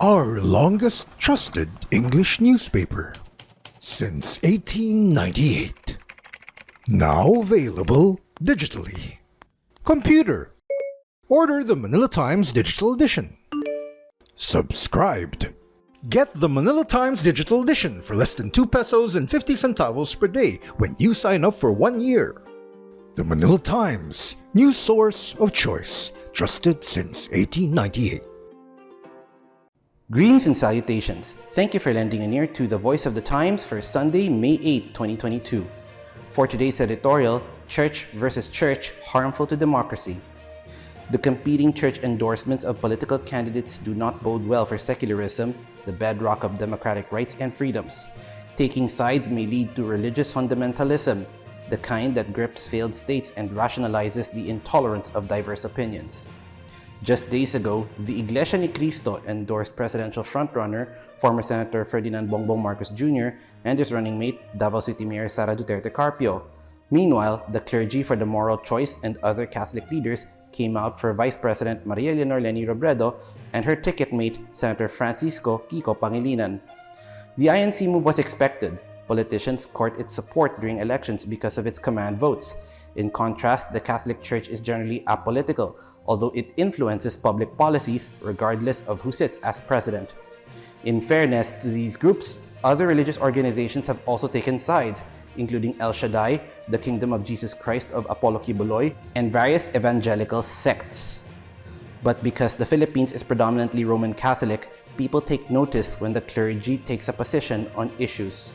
Our longest trusted English newspaper since 1898. Now available digitally. Computer. Order the Manila Times Digital Edition. Subscribed. Get the Manila Times Digital Edition for less than 2 pesos and 50 centavos per day when you sign up for 1 year. The Manila Times, news source of choice, trusted since 1898. Greetings and salutations. Thank you for lending an ear to the Voice of the Times for Sunday, May 8, 2022. For today's editorial, Church versus Church, Harmful to Democracy. The competing church endorsements of political candidates do not bode well for secularism, the bedrock of democratic rights and freedoms. Taking sides may lead to religious fundamentalism, the kind that grips failed states and rationalizes the intolerance of diverse opinions. Just days ago, the Iglesia ni Cristo endorsed presidential frontrunner, former Senator Ferdinand Bongbong Marcos Jr. and his running mate, Davao City Mayor Sara Duterte Carpio. Meanwhile, the Clergy for the Moral Choice and other Catholic leaders came out for Vice President Maria Leonor Leni Robredo and her ticket mate, Senator Francisco Kiko Pangilinan. The INC move was expected. Politicians court its support during elections because of its command votes. In contrast, the Catholic Church is generally apolitical, although it influences public policies regardless of who sits as president. In fairness to these groups, other religious organizations have also taken sides, including El Shaddai, the Kingdom of Jesus Christ of Apollo Kibuloy, and various evangelical sects. But because the Philippines is predominantly Roman Catholic, people take notice when the clergy takes a position on issues.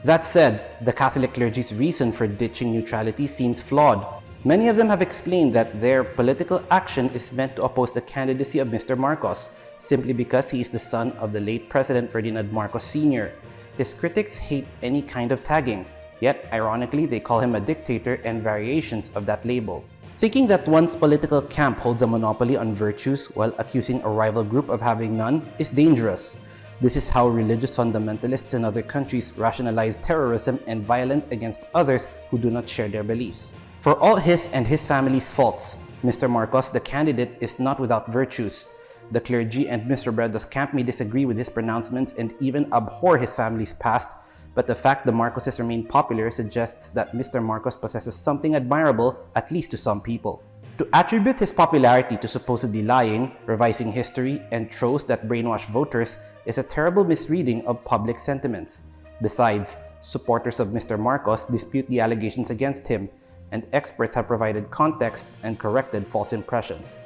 That said, the Catholic clergy's reason for ditching neutrality seems flawed. Many of them have explained that their political action is meant to oppose the candidacy of Mr. Marcos, simply because he is the son of the late President Ferdinand Marcos Sr. His critics hate any kind of tagging, yet ironically they call him a dictator and variations of that label. Thinking that one's political camp holds a monopoly on virtues while accusing a rival group of having none is dangerous. This is how religious fundamentalists in other countries rationalize terrorism and violence against others who do not share their beliefs. For all his and his family's faults, Mr. Marcos, the candidate, is not without virtues. The clergy and Mr. Robredo's camp may disagree with his pronouncements and even abhor his family's past, but the fact the Marcoses remain popular suggests that Mr. Marcos possesses something admirable, at least to some people. To attribute his popularity to supposedly lying, revising history, and trolls that brainwash voters is a terrible misreading of public sentiments. Besides, supporters of Mr. Marcos dispute the allegations against him, and experts have provided context and corrected false impressions.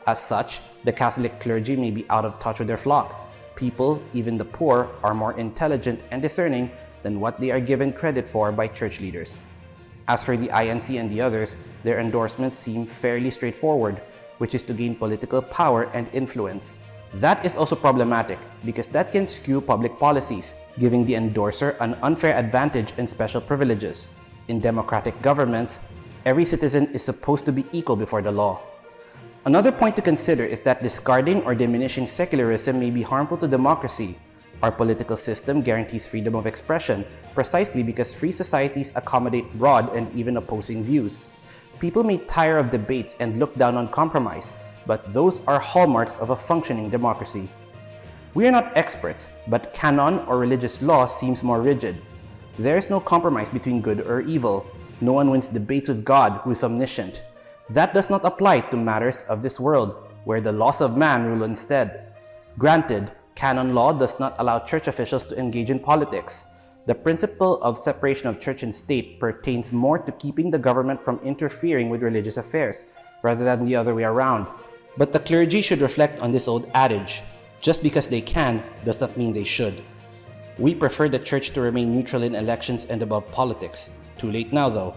As such, the Catholic clergy may be out of touch with their flock. People, even the poor, are more intelligent and discerning than what they are given credit for by church leaders. As for the INC and the others, their endorsements seem fairly straightforward, which is to gain political power and influence. That is also problematic because that can skew public policies, giving the endorser an unfair advantage and special privileges. In democratic governments, every citizen is supposed to be equal before the law. Another point to consider is that discarding or diminishing secularism may be harmful to democracy. Our political system guarantees freedom of expression precisely because free societies accommodate broad and even opposing views. People may tire of debates and look down on compromise, but those are hallmarks of a functioning democracy. We are not experts, but canon or religious law seems more rigid. There is no compromise between good or evil. No one wins debates with God, who is omniscient. That does not apply to matters of this world, where the laws of man rule instead. Granted, canon law does not allow church officials to engage in politics. The principle of separation of church and state pertains more to keeping the government from interfering with religious affairs, rather than the other way around. But the clergy should reflect on this old adage: just because they can does not mean they should. We prefer the church to remain neutral in elections and above politics. Too late now, though.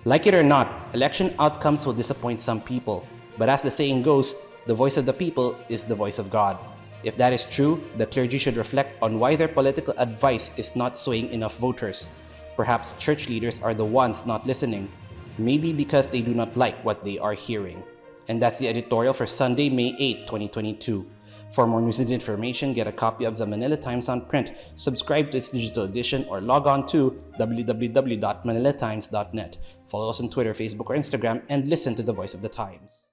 Like it or not, election outcomes will disappoint some people. But as the saying goes, the voice of the people is the voice of God. If that is true, the clergy should reflect on why their political advice is not swaying enough voters. Perhaps church leaders are the ones not listening. Maybe because they do not like what they are hearing. And that's the editorial for Sunday, May 8, 2022. For more news and information, get a copy of the Manila Times on print, subscribe to its digital edition, or log on to www.manilatimes.net. Follow us on Twitter, Facebook, or Instagram, and listen to the Voice of the Times.